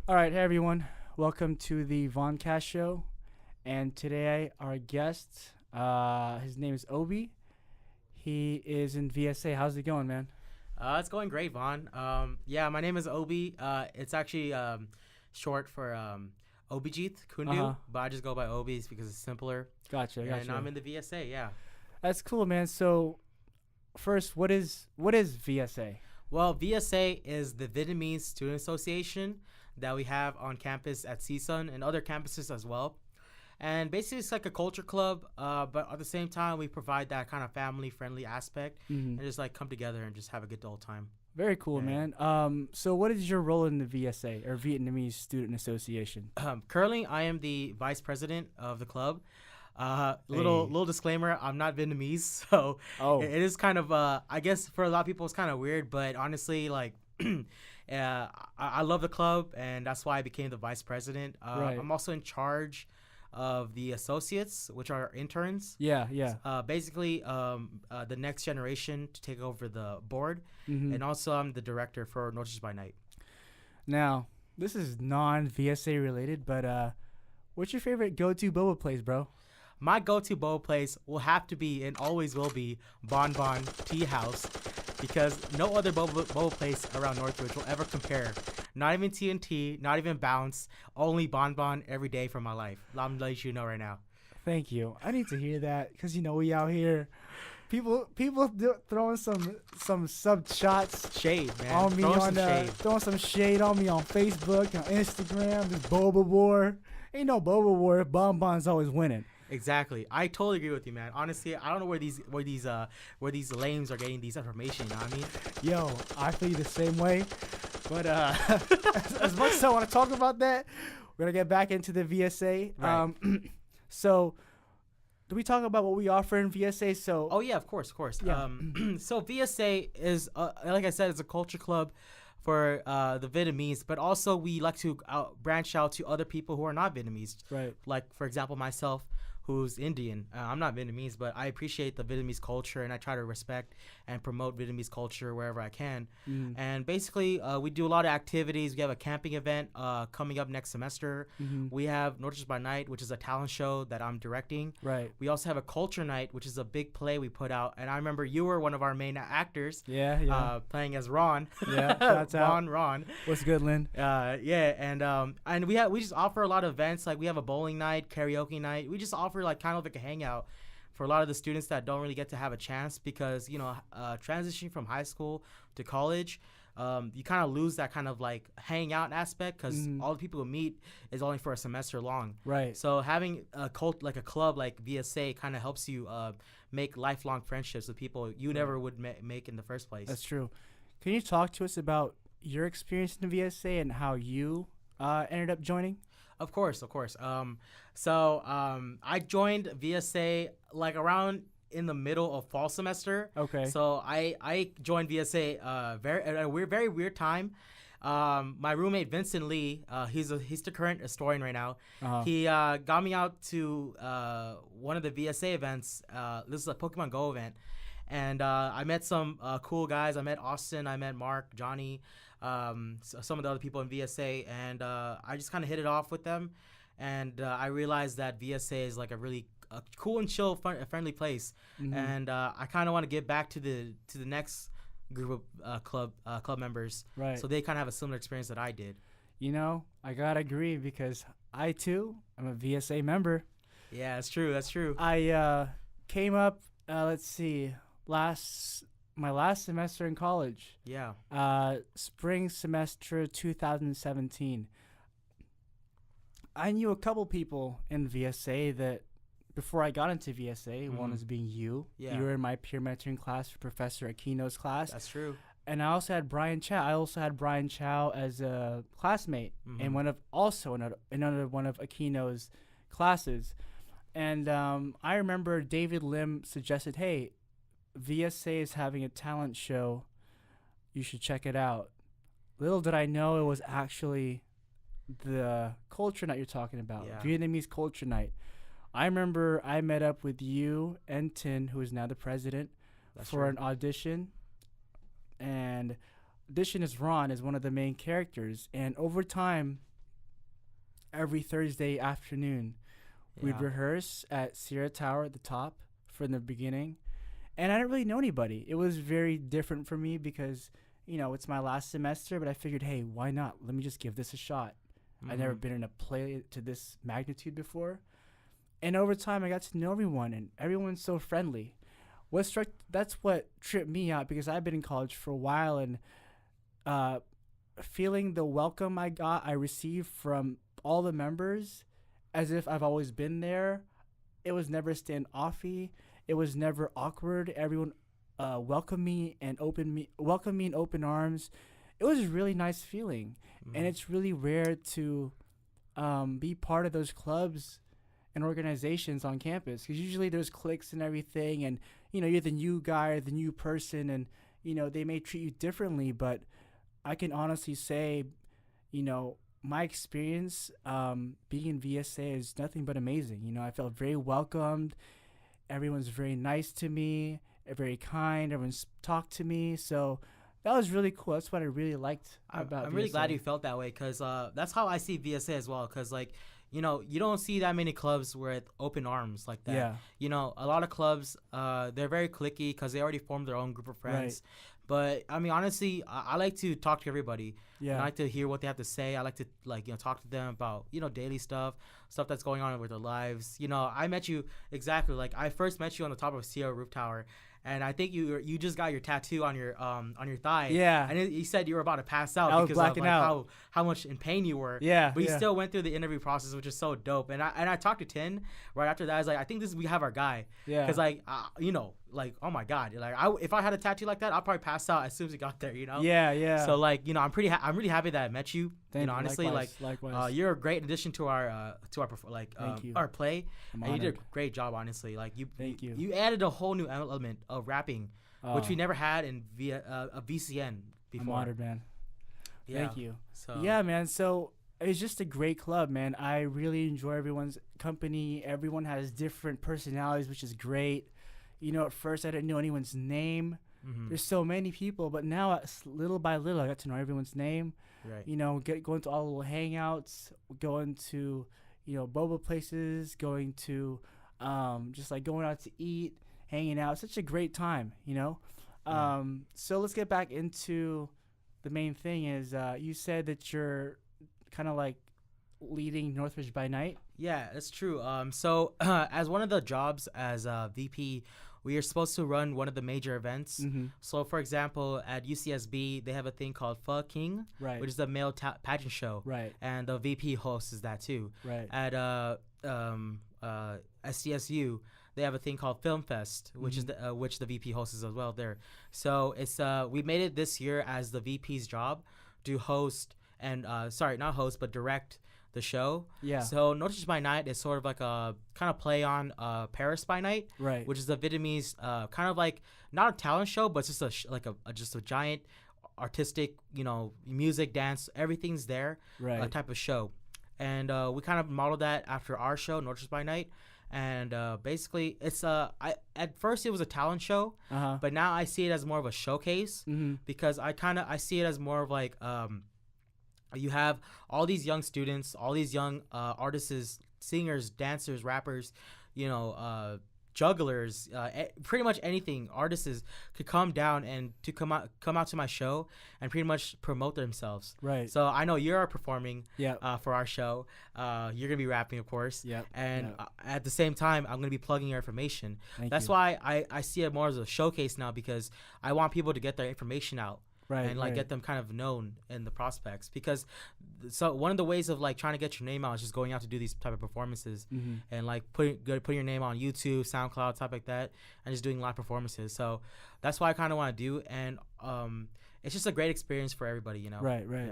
All right, hey everyone. Welcome to the Voncast show. And today our guest, his name is Obi. He is in VSA. How's it going, man? It's going great, Vaughn. Yeah, my name is Obi. It's actually short for Obijit Uh huh. Kundu, but I just go by Obi's because it's simpler. Gotcha, And gotcha. I'm in the VSA. Yeah. That's cool, man. So first, what is VSA? Well, VSA is the Vietnamese Student Association that we have on campus at CSUN and other campuses as well. And basically, it's like a culture club, but at the same time, we provide that kind of family-friendly aspect Mm-hmm. and just like come together and just have a good old time. Very cool, Yeah. man. So what is your role in the VSA or Vietnamese Student Association? Currently, I am the vice president of the club. Little Hey. little disclaimer: I'm not Vietnamese, so Oh, it is kind of I guess for a lot of people it's kind of weird, but honestly, like, I love the club, and that's why I became the vice president. right. I'm also in charge of the associates, which are interns. Yeah, yeah. Basically, the next generation to take over the board, Mm-hmm. and also I'm the director for Northridge by Night. Now, this is non-VSA related, but what's your favorite go-to boba place, bro? My go-to bowl place will have to be and always will be Bon Bon Tea House because no other bowl place around Northridge will ever compare. Not even TNT, not even Bounce, only Bon Bon every day for my life. I'm letting you know right now. Thank you. I need to hear that because we out here, throwing some sub shots Shade, man. on me Throw some on shade. throwing some shade on me on Facebook, on Instagram. This boba war ain't no boba war. Bonbon's always winning. Exactly. I totally agree with you, man. Honestly, I don't know where these lames are getting these information. You know what I mean? Yo, I feel the same way. But as much as I want to talk about that, we're gonna get back into the VSA. Right. So do we talk about what we offer in VSA? So Oh yeah, of course, of course. yeah. So VSA is, like I said, it's a culture club for the Vietnamese, but also we like to branch out to other people who are not Vietnamese. Right. Like for example, myself, who's Indian. I'm not Vietnamese, but I appreciate the Vietnamese culture and I try to respect and promote Vietnamese culture wherever I can. Mm. And basically, we do a lot of activities. We have a camping event coming up next semester. Mm-hmm. We have Northridge by Night, which is a talent show that I'm directing. Right. We also have a culture night, which is a big play we put out. And I remember you were one of our main actors, Yeah. Yeah. playing as Ron. Yeah. Shouts out. Ron. What's good, Lynn? Yeah, and we just offer a lot of events. Like we have a bowling night, karaoke night. We just offer like kind of like a hangout for a lot of the students that don't really get to have a chance because transitioning from high school to college. You kind of lose that kind of like hang out aspect because Mhm. all the people you meet is only for a semester long. Right. So having a like a club like VSA kind of helps you make lifelong friendships with people you never would make in the first place. That's true. Can you talk to us about your experience in the VSA and how you ended up joining? Of course, of course. I joined VSA like around in the middle of fall semester. Okay. So I joined VSA at a very weird time. My roommate Vincent Lee, he's the current historian right now. Uh-huh. He got me out to one of the VSA events. This is a Pokemon Go event, and I met some cool guys. I met Austin. I met Mark, Johnny, some of the other people in VSA, and I just kind of hit it off with them. And I realized that VSA is like a really cool and chill, friendly place. Mhm. And I kind of want to give back to the next group of club members, Right. so they kind of have a similar experience that I did. I gotta agree because I too am a VSA member. Yeah, that's true. That's true. I came up. Let's see, my last semester in college, Yeah. spring semester 2017. I knew a couple people in VSA that before I got into VSA, one Mhm. was being you. Yeah. You were in my peer mentoring class for Professor Aquino's class. That's true. And I also had Brian Chow. I also had Brian Chow as a classmate in Mhm. one of also another one of Aquino's classes. And I remember David Lim suggested, "Hey, VSA is having a talent show. You should check it out." Little did I know it was actually the culture night you're talking about, Yeah. Vietnamese culture night. I remember I met up with you and Tin, who is now the president, That's for true. an audition. And audition is Ron is one of the main characters. And over time, every Thursday afternoon. We'd Yeah. rehearse at Sierra Tower at the top from the beginning. And I didn't really know anybody. It was very different for me because, it's my last semester, but I figured, hey, why not? Let me just give this a shot. I've never been in a play to this magnitude before. And over time, I got to know everyone, and everyone's so friendly. That's what tripped me out because I've been in college for a while, and feeling the welcome I received from all the members as if I've always been there. It was never standoffy. It was never awkward. Everyone welcomed me and welcomed me in open arms. It was a really nice feeling, and it's really rare to be part of those clubs and organizations on campus because usually there's cliques and everything, and you're the new guy or the new person, and they may treat you differently, but I can honestly say, my experience being in VSA is nothing but amazing. I felt very welcomed. Everyone's very nice to me, very kind. Everyone's talked to me, so that was really cool. That's what I really liked about I'm really VSA. glad you felt that way because that's how I see VSA as well. Because you don't see that many clubs with open arms like that. Yeah. A lot of clubs, they're very cliquey because they already formed their own group of friends. Right. But I mean, honestly, I like to talk to everybody. Yeah. And I like to hear what they have to say. I like to talk to them about daily stuff that's going on with their lives. I met you exactly I first met you on the top of Sierra Roof Tower. And I think you just got your tattoo on your thigh. Yeah. And you said you were about to pass out I was because blacking of out. how much in pain you were. Yeah. But you yeah. still went through the interview process, which is so dope. And I talked to Tin right after that. I was like, I think we have our guy. Yeah. Because oh my God, if I had a tattoo like that, I'd probably pass out as soon as we got there. Yeah. Yeah. So I'm really happy that I met you. Thank you. Honestly, likewise. you're a great addition to our Thank you. our play. I'm And you did honored. a great job, honestly. Thank you. You added a whole new element of rapping, which we never had in a VCN before. I'm honored, man. Yeah. Thank you. So Yeah, man. So it's just a great club, man. I really enjoy everyone's company. Everyone has different personalities, which is great. At first I didn't know anyone's name. There's so many people, but now little by little I got to know everyone's name. Right. Going to all the little hangouts, going to boba places, going to just going out to eat, hanging out. Such a great time. So let's get back into the main thing. Is you said that you're kind of leading Northridge by night? Yeah, that's true. So as one of the jobs as a VP, we are supposed to run one of the major events. So, for example, at UCSB, they have a thing called Pho King, Right. which is a male pageant show. Right. And the VP hosts that too. Right. At SDSU, they have a thing called Film Fest, which is which the VP hosts as well there. So it's we made it this year as the VP's job to host and not host but direct the show. Yeah. So Northridge by Night is sort of like a kind of play on Paris by Night, Right. which is the Vietnamese kind of not a talent show, but it's just just a giant artistic, music, dance, everything's there, Right. type of show. And we kind of modeled that after our show, Northridge by Night. And basically, it's at first it was a talent show, but now I see it as more of a showcase because I see it as more of you have all these young students, all these young artists, singers, dancers, rappers, jugglers, pretty much anything. Artists could come down and to come out to my show and pretty much promote themselves. Right. So I know you're performing Yeah. for our show. You're gonna be rapping, of course. Yep. And Yep. At the same time, I'm gonna be plugging your information. Thank That's you. why I see it more as a showcase now because I want people to get their information out. Right. And right. get them kind of known in the prospects because so one of the ways of trying to get your name out is just going out to do these type of performances and putting your name on YouTube, SoundCloud, stuff like that, and just doing live performances. So that's what I kind of want to do, and it's just a great experience for everybody, Right. Right.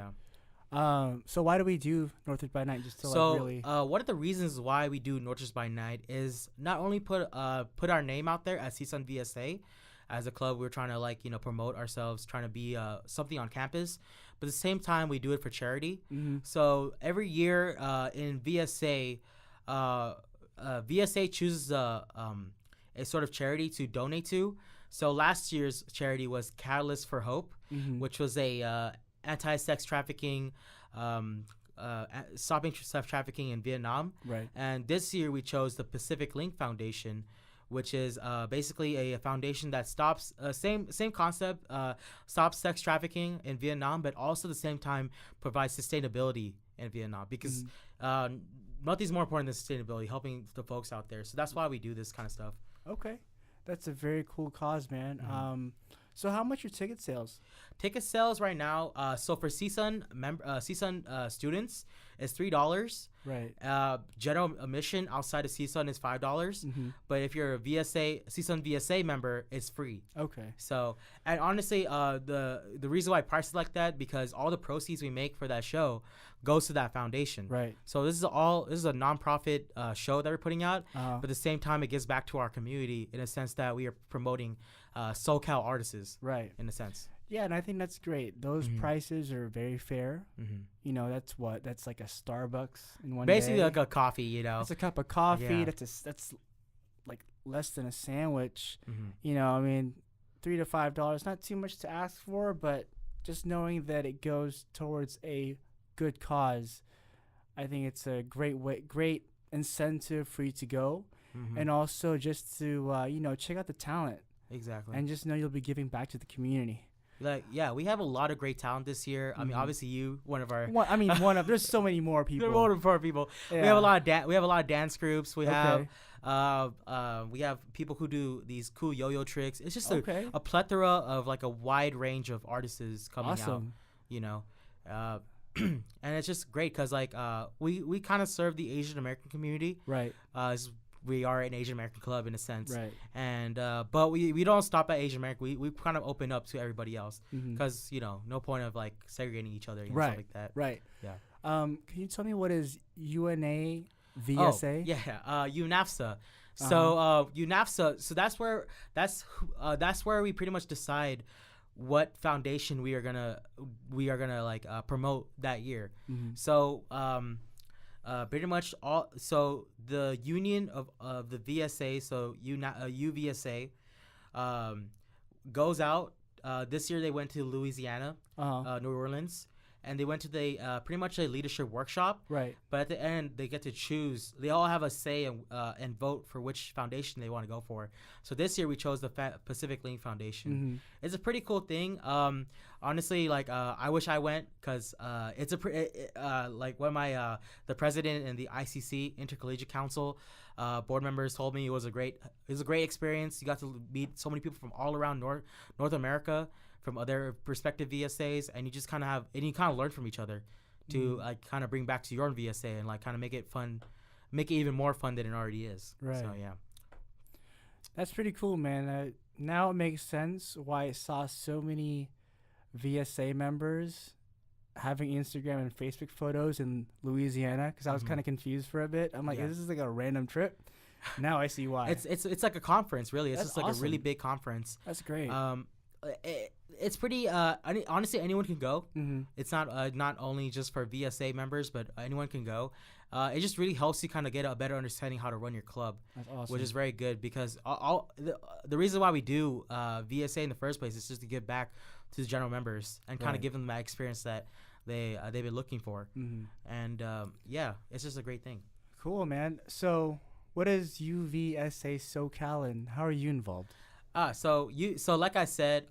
Yeah. So why do we do Northridge by Night? Just to really. One of the reasons why we do Northridge by Night is not only put our name out there as CSUN VSA. As a club, we're trying to promote ourselves, trying to be something on campus, but at the same time we do it for charity. So every year in VSA, VSA chooses a sort of charity to donate to. So last year's charity was Catalyst for Hope, which was a anti-sex trafficking stopping sex trafficking in Vietnam. Right. And this year we chose the Pacific Link Foundation, which is basically a foundation that stops same concept, stops sex trafficking in Vietnam, but also at the same time provides sustainability in Vietnam, because nothing's more important than sustainability, helping the folks out there. So that's why we do this kind of stuff. Okay, that's a very cool cause, man. So how much are ticket sales? Ticket sales right now, so for CSUN students, is $3. Right. General admission outside of CSUN is $5. But if you're a CSUN VSA member, it's free. Okay. So, and honestly, the reason why I priced it like that, because all the proceeds we make for that show goes to that foundation. Right. So this is a nonprofit show that we're putting out, but at the same time, it gives back to our community in a sense that we are promoting SoCal artists. Right. In a sense. Yeah, and I think that's great. Those prices are very fair. You know, that's like a Starbucks in one basically day. like a coffee, you know. It's a cup of coffee. Yeah. That's like less than a sandwich. You know, I mean, $3 to $5, not too much to ask for, but just knowing that it goes towards a good cause, I think it's a great incentive for you to go, and also just to check out the talent. Exactly. And just know you'll be giving back to the community. Like, yeah, we have a lot of great talent this year. I mean, obviously you, one of our. There's so many more people. There are more people. Yeah. We have a lot of dance groups. We have people who do these cool yo-yo tricks. It's just a plethora of like a wide range of artists coming out. You know, and it's just great because like we kind of serve the Asian American community. Right. We are an Asian American club in a sense, right? And but we don't stop at Asian American. We kind of open up to everybody else because no point of like segregating each other and stuff like that. Right. Yeah. Can you tell me what is UNA VSA? Oh, yeah. UNAFSA. So UNAFSA. So that's where we pretty much decide what foundation we are gonna like promote that year. So pretty much all. So the union of the VSA, so UVSA, goes out. This year they went to Louisiana, New Orleans, and they went to the pretty much a leadership workshop. Right. But at the end, they get to choose. They all have a say and vote for which foundation they want to go for. So this year we chose the Pacific Link Foundation. It's a pretty cool thing. Honestly, like I wish I went because it's like when the president and the ICC Intercollegiate Council board members told me it was a great experience. You got to meet so many people from all around North America, from other prospective VSAs, and you just kind of learn from each other to like kind of bring back to your own VSA and like kind of make it fun, make it even more fun than it already is. Right. So yeah, that's pretty cool, man. Now it makes sense why I saw so many VSA members having Instagram and Facebook photos in Louisiana, because I was kind of confused for a bit. I'm like, this is like a random trip. Now I see why. It's like a conference, really. It's That's just like awesome. a really big conference. That's great. It's pretty. Honestly, anyone can go. It's not only just for VSA members, but anyone can go. It just really helps you kind of get a better understanding how to run your club. That's awesome. Which is very good because the reason why we do VSA in the first place is just to give back to the general members and kind of give them that experience that they've been looking for. And yeah, it's just a great thing. Cool, man. So what is UVSA SoCal and how are you involved? So like I said,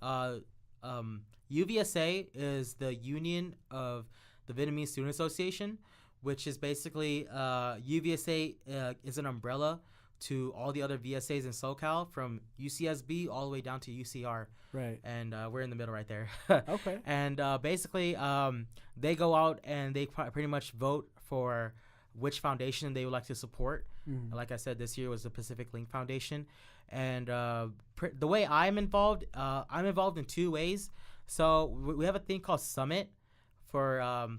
UVSA is the union of the Vietnamese Student Association, which is basically UVSA is an umbrella to all the other VSAs in SoCal, from UCSB all the way down to UCR. Right. And we're in the middle right there. Okay. And basically, they go out and they pretty much vote for which foundation they would like to support. Like I said, this year was the Pacific Link Foundation. And the way I'm involved in two ways. So we have a thing called Summit for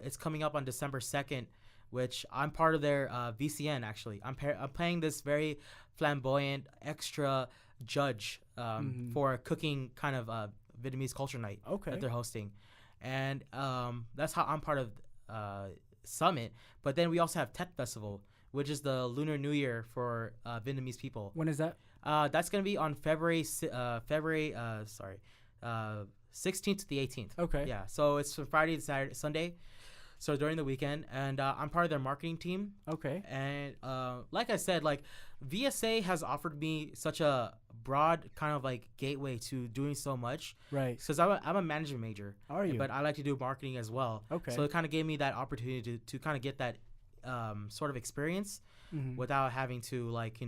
it's coming up on December 2nd, which I'm part of their VCN, actually. I'm playing this very flamboyant extra judge for a cooking kind of Vietnamese culture night that they're hosting. And that's how I'm part of Summit. But then we also have Tet Festival, which is the Lunar New Year for Vietnamese people. When is that? That's going to be on February 16th to the 18th. Okay. Yeah. So it's from Friday to Sunday. So during the weekend, and I'm part of their marketing team. Okay. And like I said, like VSA has offered me such a broad kind of like gateway to doing so much. Right. Because I'm a management major. Are you? But I like to do marketing as well. Okay. So it kind of gave me that opportunity to kind of get that sort of experience Mhm. without having to like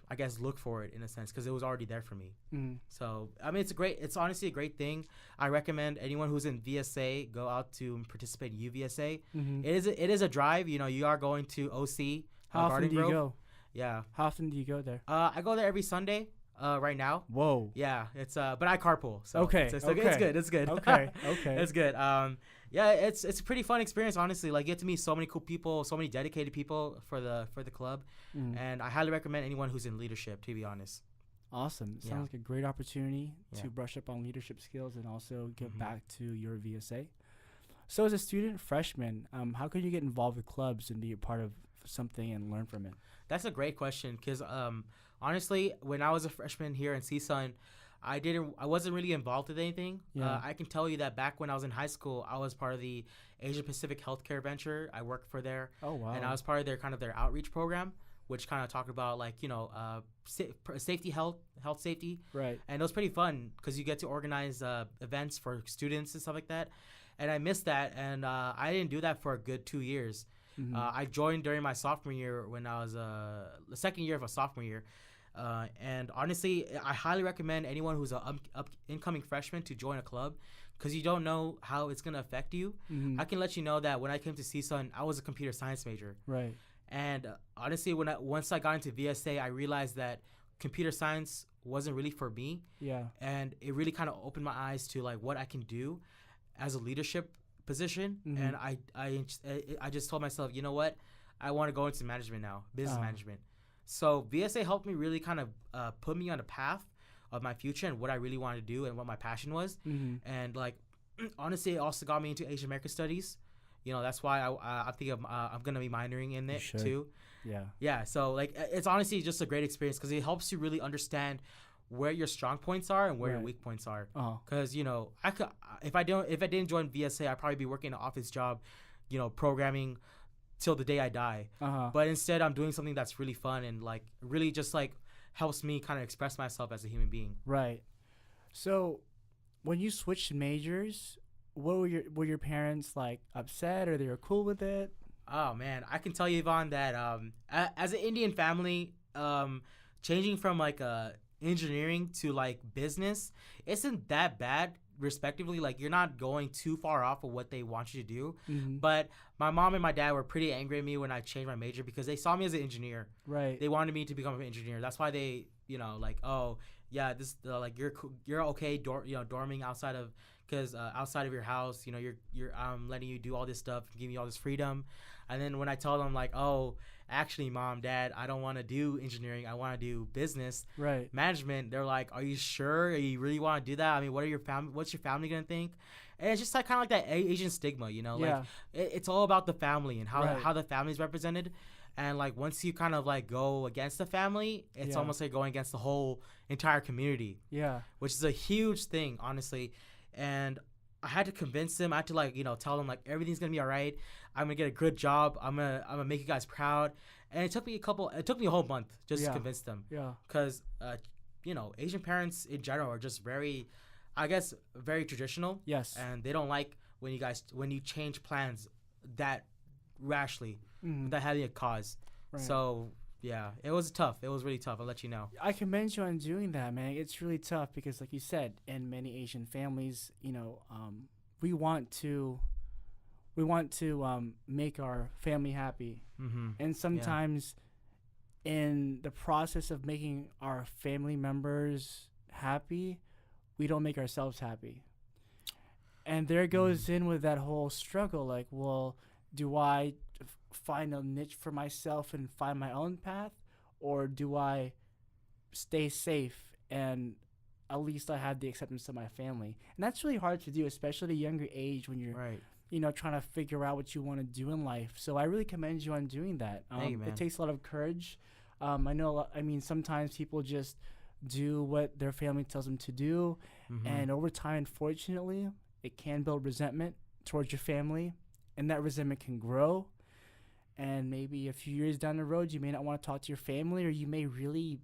I guess look for it in a sense because it was already there for me. Mhm. So I mean, it's honestly a great thing. I recommend anyone who's in VSA go out to participate in UVSA. Mhm. It is a drive. You are going to OC. How often Garden do you Grove. go? Yeah. How often do you go there? I go there every Sunday. Right now. Whoa. Yeah. It's but I carpool. So Okay, It's okay. good. It's good. Okay. Okay. It's good. Yeah. It's a pretty fun experience. Honestly, like you get to meet so many cool people, so many dedicated people for the club, Mhm. and I highly recommend anyone who's in leadership. To be honest. Awesome. Yeah. Sounds like a great opportunity Yeah. to brush up on leadership skills and also give Mhm. back to your VSA. So, as a student freshman, how can you get involved with clubs and be a part of something and learn from it? That's a great question because honestly, when I was a freshman here in CSUN, I wasn't really involved with anything. Yeah. I can tell you that back when I was in high school, I was part of the Asia Pacific Healthcare Venture. I worked for there, Oh wow. and I was part of their outreach program, which kind of talked about like safety, health safety, right. and it was pretty fun because you get to organize events for students and stuff like that. And I missed that, and I didn't do that for a good 2 years. Mhm. I joined during my sophomore year when I was the second year of a sophomore year. And honestly, I highly recommend anyone who's an incoming freshman to join a club because you don't know how it's going to affect you. Mhm. I can let you know that when I came to CSUN, I was a computer science major. Right. And honestly, once I got into VSA, I realized that computer science wasn't really for me. Yeah. And it really kind of opened my eyes to like what I can do as a leadership position. Mhm. And I just told myself, you know what? I want to go into management now, business management. So VSA helped me really kind of put me on a path of my future and what I really wanted to do and what my passion was. Mhm. And like, honestly, it also got me into Asian American studies. That's why I think I'm gonna be minoring in it should. too. Yeah. Yeah. So like, it's honestly just a great experience because it helps you really understand where your strong points are and where your Right. weak points are. Oh. Because I could if I didn't join VSA, I'd probably be working an office job, programming till the day I die. Uh-huh. But instead, I'm doing something that's really fun and like really just like helps me kind of express myself as a human being. Right. So, when you switched majors, what were your parents like upset or they were cool with it? Oh man, I can tell you, Yvonne, that as an Indian family, changing from like engineering to like business isn't that bad. Respectively, like you're not going too far off of what they want you to do. Mhm. But my mom and my dad were pretty angry at me when I changed my major because they saw me as an engineer. Right. They wanted me to become an engineer. That's why they, like, oh yeah, this like you're okay, dorming outside of outside of your house, you're letting you do all this stuff, giving you all this freedom. And then when I tell them like, oh, actually, mom, dad, I don't want to do engineering. I want to do business Right. management. They're like, are you sure you really want to do that? I mean, what's your family gonna think? And it's just like kind of like that Asian stigma, Yeah. like it's all about the family and Right. how the family's represented. And like once you kind of like go against the family, it's Yeah. almost like going against the whole entire community, Yeah. which is a huge thing, honestly. And I had to convince them. I had to like tell them like everything's gonna be all right. I'm gonna get a good job. I'm gonna make you guys proud. And it took me a whole month just Yeah. to convince them. Yeah. Because Asian parents in general are just very, I guess, very traditional. Yes. And they don't like when you change plans that rashly Mhm. without having a cause. Right. So yeah, it was tough. It was really tough. I'll let you know. I commend you on doing that, man. It's really tough because, like you said, in many Asian families, we want to make our family happy, Mm-hmm. and sometimes, in the process of making our family members happy, we don't make ourselves happy. And there goes in with that whole struggle. Like, well, do I find a niche for myself and find my own path, or do I stay safe and at least I have the acceptance of my family? And that's really hard to do, especially at a younger age when you're Right. trying to figure out what you want to do in life. So I really commend you on doing that. Thank you, man. It takes a lot of courage. Sometimes people just do what their family tells them to do, Mm-hmm. and over time, unfortunately, it can build resentment towards your family. and that resentment can grow. And maybe a few years down the road, you may not want to talk to your family, or you may really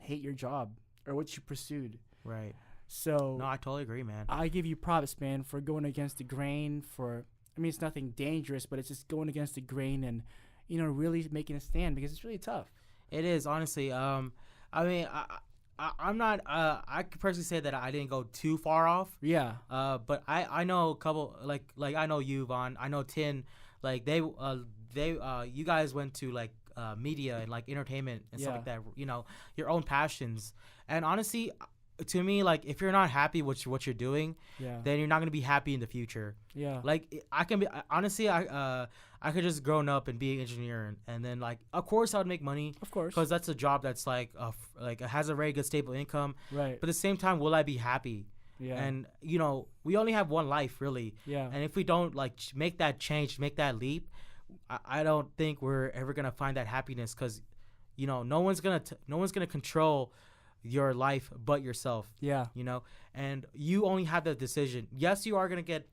hate your job or what you pursued. Right. So No, I totally agree, man. I give you props, man, for going against the grain. I mean, it's nothing dangerous, but it's just going against the grain and, really making a stand, because it's really tough. It is, honestly. I mean, I'm not. I could personally say that I didn't go too far off. Yeah. But I know a couple, like I know you, Vaughn. I know Tin. Like you guys went to like media and like entertainment and stuff like that. Your own passions. And honestly, to me, like, if you're not happy with what you're doing, then you're not gonna be happy in the future. Yeah. Like, I can be honestly, I could just grown up and be an engineer, and then, like, of course I would make money, of course, because that's a job that's like it has a very good stable income. Right. But at the same time, will I be happy? Yeah. And we only have one life, really. Yeah. And if we don't like make that change, make that leap, I don't think we're ever gonna find that happiness, because no one's gonna control your life but yourself. Yeah. And you only have the decision. Yes, you are gonna get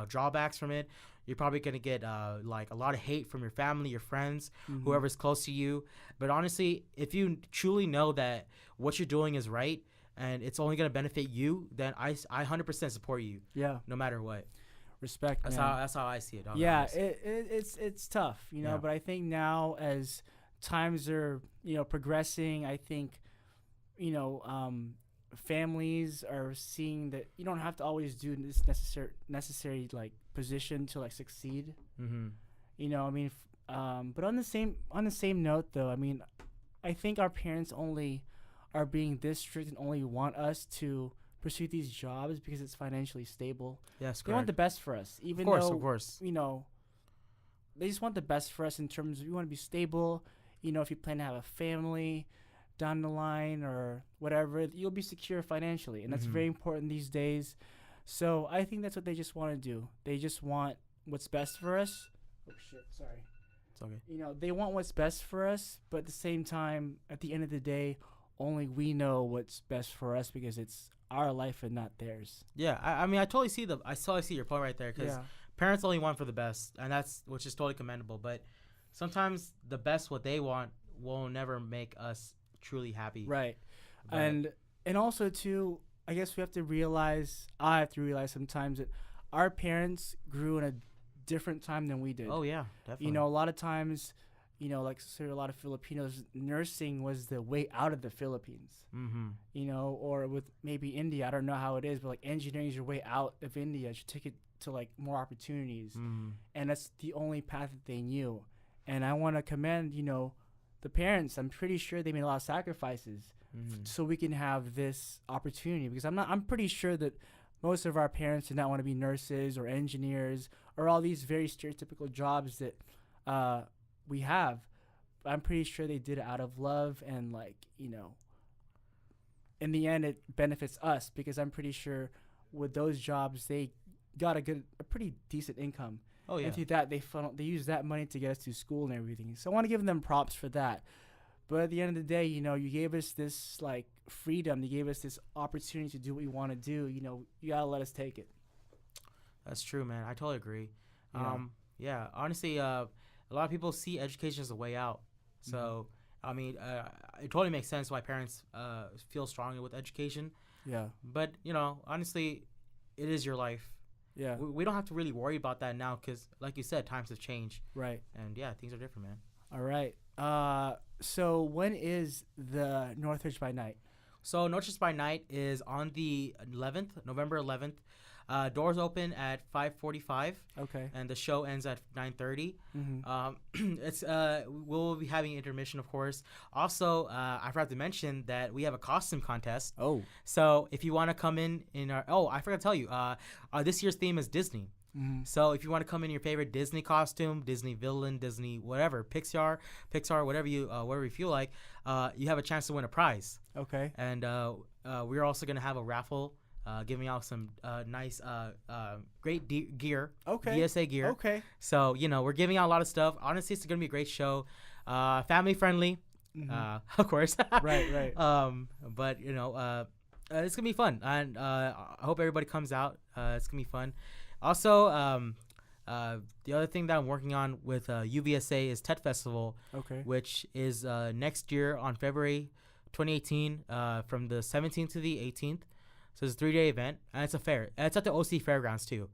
drawbacks from it. You're probably gonna get like a lot of hate from your family, your friends, whoever's close to you. But honestly, if you truly know that what you're doing is right and it's only gonna benefit you, then I 100% support you. Yeah. No matter what. Respect. That's how I see it. Yeah. It's tough, but I think now, as times are progressing, I think families are seeing that you don't have to always do this necessary like position to like succeed. I mean, but on the same note, though, I mean, I think our parents only are being this strict and only want us to pursue these jobs because it's financially stable. Yes, correct. They want the best for us, even though, of course, they just want the best for us in terms of, you want to be stable. If you plan to have a family down the line or whatever, you'll be secure financially. And that's very important these days. So I think that's what they just want to do. They just want what's best for us. Oh, shit. Sorry. It's okay. They want what's best for us, but at the same time, at the end of the day, only we know what's best for us, because it's our life and not theirs. Yeah. I mean, I totally see your point right there, because parents only want for the best, and which is totally commendable. But sometimes the best what they want will never make us truly happy. Right. But and also too, I guess I have to realize sometimes that our parents grew in a different time than we did. Oh yeah, definitely. A lot of times, like a lot of Filipinos, nursing was the way out of the Philippines. Or with maybe India, I don't know how it is, but like engineering is your way out of India. It's your ticket to like more opportunities. And that's the only path that they knew. And I want to commend, the parents. I'm pretty sure they made a lot of sacrifices so we can have this opportunity, because I'm pretty sure that most of our parents did not want to be nurses or engineers or all these very stereotypical jobs that we have. I'm pretty sure they did it out of love, and like, in the end it benefits us, because I'm pretty sure with those jobs they got a pretty decent income. Oh yeah. And through that, they use that money to get us to school and everything. So I want to give them props for that. But at the end of the day, you gave us this like freedom. You gave us this opportunity to do what we want to do. You gotta let us take it. That's true, man. I totally agree. Yeah. Honestly, a lot of people see education as a way out. So I mean, it totally makes sense why parents feel strongly with education. Yeah. But honestly, it is your life. Yeah. We don't have to really worry about that now, because, like you said, times have changed. Right. And, yeah, things are different, man. All right. So when is the Northridge by Night? So Northridge by Night is on the 11th, November 11th. Doors open at 5:45. Okay. And the show ends at 9:30. We'll be having intermission, of course. Also, I forgot to mention that we have a costume contest. Oh. So if you want to come in our I forgot to tell you. This year's theme is Disney. So if you want to come in your favorite Disney costume, Disney villain, Disney whatever, Pixar, whatever you feel like, you have a chance to win a prize. Okay. And we're also gonna have a raffle. Giving out some nice, great gear. Okay. VSA gear. Okay. So, we're giving out a lot of stuff. Honestly, it's going to be a great show. Family friendly, of course. Right. But, it's going to be fun. And I hope everybody comes out. It's going to be fun. Also, The other thing that I'm working on with UVSA is TED Festival, Okay. which is next year on February 2018 from the 17th to the 18th. So it's a 3-day event, and it's a fair. And it's at the OC Fairgrounds too,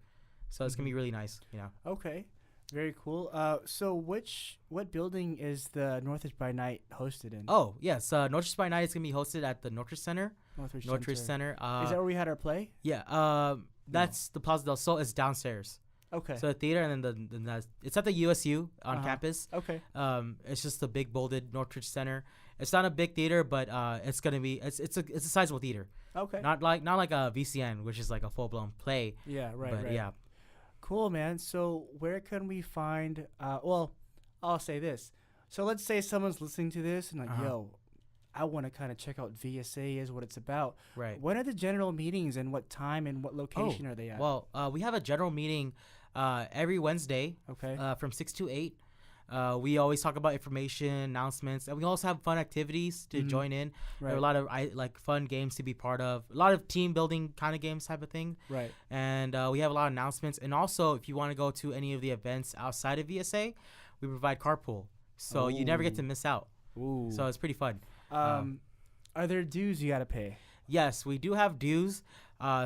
so it's gonna be really nice. Okay. Very cool. So what building is the Northridge by Night hosted in? Oh yes, Northridge by Night is gonna be hosted at the Northridge Center. Northridge Center. Is that where we had our play? Yeah. That's the Plaza del Sol. It's downstairs. Okay. So the theater, and then it's at the USU on campus. Okay. It's just a big bolded Northridge Center. It's not a big theater, but it's gonna be it's a sizable theater. Okay. Not like a VCN, which is like a full blown play. Yeah. Right. But right. yeah. Cool, man. So where can we find? Well, I'll say this. So let's say someone's listening to this and like, yo, I want to kind of check out VSA is what it's about. Right. When are the general meetings and what time and what location are they at? Well, we have a general meeting every Wednesday. Okay. From 6 to 8. We always talk about information, announcements, and we also have fun activities to join in. There are a lot of like fun games to be part of, a lot of team building kind of games type of thing. Right. And we have a lot of announcements. And also, if you want to go to any of the events outside of VSA, we provide carpool, so you never get to miss out. Ooh. So it's pretty fun. Are there dues you got to pay? Yes, we do have dues.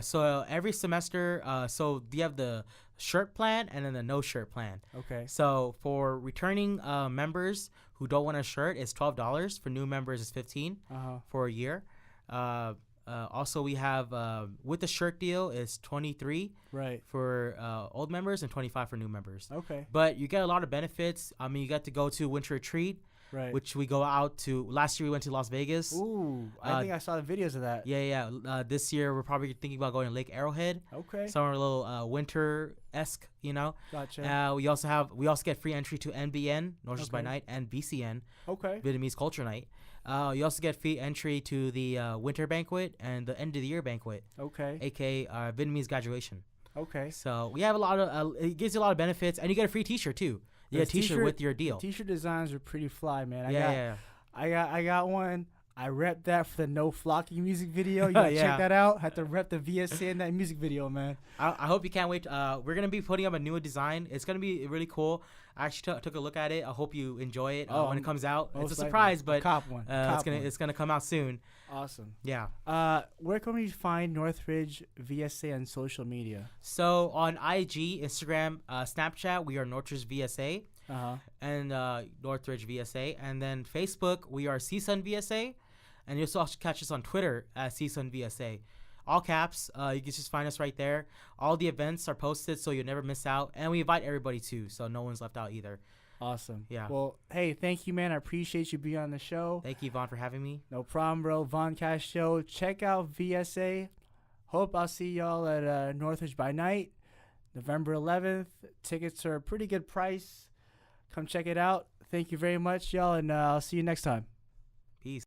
So every semester, so you have the shirt plan and then the no shirt plan. Okay. So for returning members who don't want a shirt, it's $12. For new members, it's $15 for a year. Also, we have with the shirt deal, it's $23 for old members and $25 for new members. Okay. But you get a lot of benefits. I mean, you get to go to winter retreat. Right. Which we go out to. Last year we went to Las Vegas. Ooh, I think I saw the videos of that. Yeah. This year we're probably thinking about going to Lake Arrowhead. Okay. Somewhere a little winter-esque, Gotcha. We also get free entry to NBN, Northridge by Night, and VCN, Okay. Vietnamese Culture Night. You also get free entry to the winter banquet and the end of the year banquet, Okay. aka Vietnamese graduation. Okay. So we have a lot of. It gives you a lot of benefits, and you get a free T-shirt too. You get a T-shirt with your deal. T-shirt designs are pretty fly, man. Yeah. I got one. I repped that for the No Flocking music video. You gotta check that out. Had to rep the VSA in that music video, man. I hope you can't wait. We're gonna be putting up a new design. It's gonna be really cool. I actually took a look at it. I hope you enjoy it when it comes out. It's a surprise, but cop one. It's gonna come out soon. Awesome. Yeah. Where can we find Northridge VSA on social media? So on IG, Instagram, Snapchat, we are Northridge VSA. And Northridge VSA, and then Facebook, we are CSUN VSA, and you'll also catch us on Twitter at CSUN VSA. All caps. You can just find us right there. All the events are posted, so you'll never miss out, and we invite everybody too, so no one's left out either. Awesome. Yeah. Well, hey, thank you, man. I appreciate you being on the show. Thank you, Vaughn, for having me. No problem, bro. Voncast show. Check out VSA. Hope I'll see y'all at Northridge by Night, November 11th. Tickets are a pretty good price. Come check it out. Thank you very much, y'all, and I'll see you next time. Peace.